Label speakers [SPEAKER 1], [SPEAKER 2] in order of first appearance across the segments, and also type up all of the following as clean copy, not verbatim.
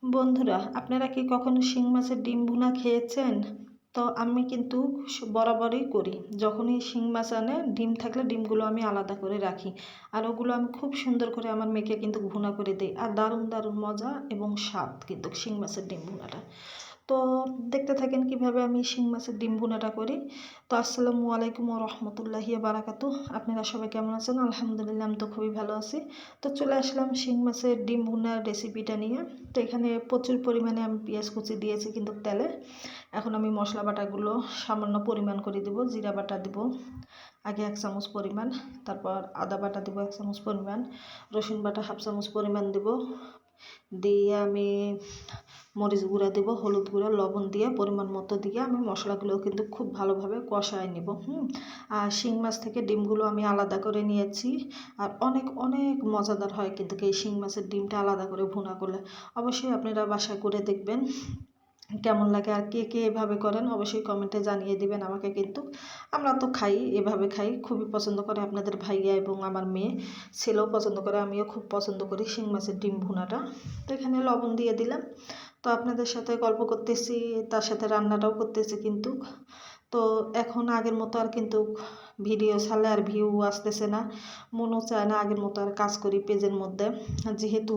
[SPEAKER 1] বন্ধুরা, আপনারা কি কখনো শিং মাছের ডিম ভুনা খেয়েছেন? তো আমি কিন্তু বরাবরই করি। যখনই শিং মাছ আনে, ডিম থাকলে ডিমগুলো আমি আলাদা করে রাখি। আর ওগুলো আমি খুব সুন্দর করে আমার মেয়েকে কিন্তু ভুনা করে দিই। আর দারুণ দারুণ মজা এবং স্বাদ কিন্তু শিং মাছের ডিম ভুনাটা। তো দেখতে থাকেন কিভাবে আমি শিং মাছের ডিম ভুনাটা করি। তো আসসালামু আলাইকুম ওয়া রাহমাতুল্লাহি ওয়া বারাকাতুহু। আপনারা সবাই কেমন আছেন? আলহামদুলিল্লাহ, আমি তো খুবই ভালো আছি। তো চলে আসলাম শিং মাছের ডিম ভুনার রেসিপিটা নিয়ে। তো এখানে প্রচুর পরিমাণে আমি পেঁয়াজ কুচি দিয়েছি কিন্তু তেলে। এখন আমি মশলা বাটাগুলো সামান্য পরিমাণ করে দেব। জিরা বাটা দেব আগে 1 চামচ পরিমাণ, তারপর আদা বাটা দেব 1 চামচ পরিমাণ, রসুন বাটা 1/2 চামচ পরিমাণ দেব, দিয়ে আমি মরিচ গুঁড়া দেব, হলুদ গুঁড়া, লবণ দিয়ে পরিমাণ মতো দিয়ে আমি মশলাগুলো কিন্তু খুব ভালোভাবে কষায় নেব। আর শিং মাছ থেকে ডিমগুলো আমি আলাদা করে নিয়েছি। আর অনেক অনেক মজাদার হয় কিন্তু এই শিং মাছের ডিমটা আলাদা করে ভুনা করলে। অবশ্যই আপনারা বাসায় করে দেখবেন কেমন লাগে। আর কে কে এভাবে করেন অবশ্যই কমেন্টে জানিয়ে দিবেন আমাকে। কিন্তু আমরা তো খাই, এভাবে খাই, খুবই পছন্দ করে আপনাদের ভাইয়া এবং আমার মেয়ে, ছেলেও পছন্দ করে, আমিও খুব পছন্দ করি শিং মাছের ডিম ভুনাটা। তো এখানে লবণ দিয়ে দিলাম। তো আপনাদের সাথে গল্প করতেছি, তার সাথে রান্নাটাও করতেছি কিন্তু। তো এখন আগের মতো আর কিন্তু ভিডিও ছাড়লে আর ভিউ আসতেছে না, মনও চায় না আগের মতো আর কাজ করি পেজের মধ্যে। যেহেতু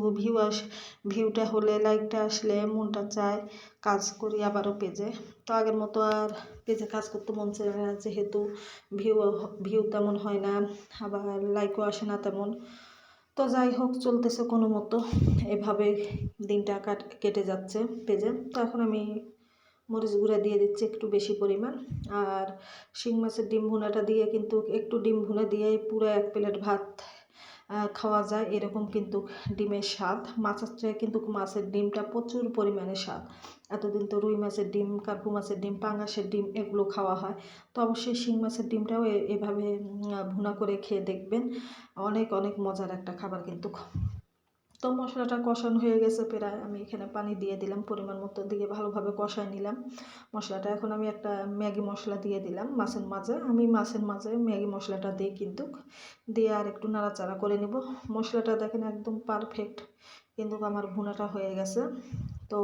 [SPEAKER 1] ভিউটা হলে, লাইকটা আসলে মনটা চায় কাজ করি আবারও পেজে। তো আগের মতো আর পেজে কাজ করতে মন চায় না, যেহেতু ভিউ ভিউ তেমন হয় না, আবার লাইকও আসে না তেমন। তো যাই হোক, চলতেছে কোনো মতো, এভাবে দিনটা কেটে যাচ্ছে পেজে। তো এখন আমি মরিচ গুঁড়া দিয়ে দিচ্ছি একটু বেশি পরিমাণ। আর শিং মাছের ডিম ভুনাটা দিয়ে কিন্তু একটু ডিম ভুনা দিয়ে পুরো 1 প্লেট ভাত খাওয়া যায়, এরকম কিন্তু ডিমের স্বাদ। মাছের চেয়ে কিন্তু মাছের ডিমটা প্রচুর পরিমাণে স্বাদ। এতদিন তো রুই মাছের ডিম, কার্পু মাছের ডিম, পাঙ্গাসের ডিম এগুলো খাওয়া হয়। তো অবশ্যই শিং মাছের ডিমটাও এভাবে ভুনা করে খেয়ে দেখবেন। অনেক অনেক মজার একটা খাবার কিন্তু। তো মশলাটা কষানো হয়ে গেছে প্রায়, আমি এখানে পানি দিয়ে দিলাম পরিমাণ মতো, দিয়ে ভালোভাবে কষায় নিলাম মশলাটা। এখন আমি একটা ম্যাগি মশলা দিয়ে দিলাম মাছের মাঝে। আমি মাছের মাঝে ম্যাগি মশলাটা দিই কিন্তু, দিয়ে আর একটু নাড়াচাড়া করে নিব। মশলাটা দেখেন একদম পারফেক্ট কিন্তু আমার ভুনাটা হয়ে গেছে। তো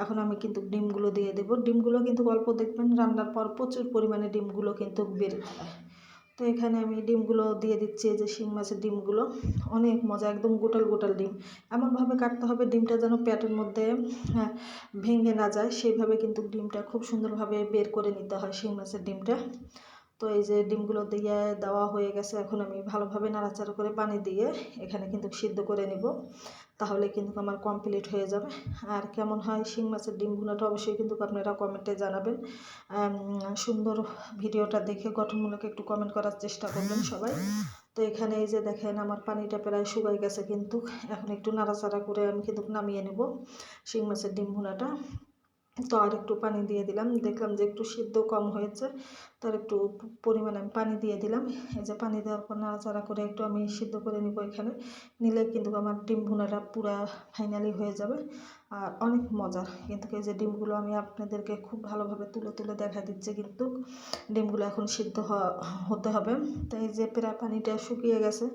[SPEAKER 1] এখন আমি কিন্তু ডিমগুলো দিয়ে দেবো। ডিমগুলো কিন্তু অল্প দেখবেন, রান্নার পর প্রচুর পরিমাণে ডিমগুলো কিন্তু বেড়ে যায়। তো এখানে আমি ডিমগুলো দিয়ে দিচ্ছি, এই যে শিং মাছের ডিমগুলো। অনেক মজা, একদম গোটাল গোটাল ডিম। এমনভাবে কাটতে হবে ডিমটা যেন পেটের মধ্যে ভেঙে না যায়, সেইভাবে কিন্তু ডিমটা খুব সুন্দরভাবে বের করে নিতে হয় শিং মাছের ডিমটা। তো এই যে ডিমগুলো দিয়ে দেওয়া হয়ে গেছে, এখন আমি ভালোভাবে নাড়াচাড়া করে পানি দিয়ে এখানে কিন্তু সিদ্ধ করে নিব, তাহলে কিন্তু আমার কমপ্লিট হয়ে যাবে। আর কেমন হয় শিং মাছের ডিম ভুনাটা অবশ্যই কিন্তু আপনারা কমেন্টে জানাবেন। সুন্দর ভিডিওটা দেখে গঠনমূলক একটু কমেন্ট করার চেষ্টা করবেন সবাই। তো এখানে এই যে দেখেন আমার পানিটা প্রায় শুকাই গেছে কিন্তু, এখন একটু নাড়াচাড়া করে আমি কিন্তু নামিয়ে নেব শিং মাছের ডিম ভুনাটা। তো আর একটু পানি দিয়ে দিলাম, দেখলাম যে একটু সিদ্ধ কম হয়েছে, তার একটু পরিমাণে আমি পানি দিয়ে দিলাম। এই যে পানি দেওয়ার পর নাড়াচাড়া করে একটু আমি সিদ্ধ করে নিব এখানে, নিলে কিন্তু আমার ডিম ভুনাটা পুরা ফাইনালি হয়ে যাবে। আর অনেক মজার কিন্তু। এই যে ডিমগুলো আমি আপনাদেরকে খুব ভালোভাবে তুলে তুলে দেখা দিচ্ছি কিন্তু, ডিমগুলো এখন সিদ্ধ হতে হবে। তো এই যে প্রায় পানিটা শুকিয়ে গেছে,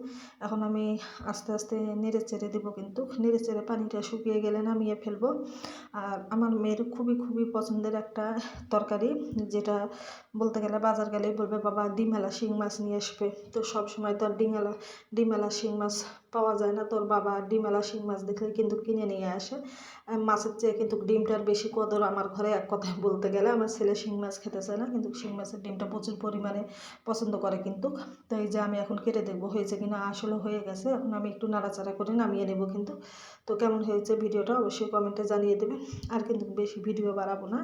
[SPEAKER 1] এখন আমি আস্তে আস্তে নেড়ে চেড়ে দেবো কিন্তু, নেড়ে চেড়ে পানিটা শুকিয়ে গেলে নামিয়ে ফেলবো। আর আমার মেয়ের খুবই খুবই পছন্দের একটা তরকারি, যেটা বলতে গেলে বাজার গেলেই বলবে বাবা ডিমওয়ালা শিং মাছ নিয়ে আসবে। তো সব সময় তো আর ডিমওয়ালা শিং মাছ পাওয়া যায় না, তোর বাবা ডিমওয়ালা শিং মাছ দেখলে কিন্তু কিনে নিয়ে আসে। মাছের চেয়ে কিন্তু ডিমটার বেশি কদর আমার ঘরে, এক কথায় বলতে গেলে। আমার ছেলে শিং মাছ খেতে চায় না, কিন্তু শিং মাছের ডিমটা প্রচুর পরিমাণে পছন্দ করে কিন্তু। তো এই যে আমি এখন কেটে দেখবো হয়েছে কিনা, আসলে হয়ে গেছে। এখন আমি একটু নাড়াচাড়া করে নামিয়ে নেব কিন্তু। তো কেমন হয়েছে ভিডিওটা অবশ্যই কমেন্টে জানিয়ে দেবেন। আর কিন্তু বেশি ভিডিও বাড়াবো না।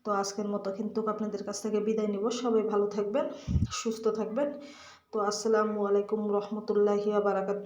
[SPEAKER 1] তো আজকের মতো কিন্তু আপনাদের কাছ থেকে বিদায় নিব। সবাই ভালো থাকবেন, সুস্থ থাকবেন। তো আসসালামু আলাইকুম রহমতুল্লাহি ওয়া বারাকাতুহু।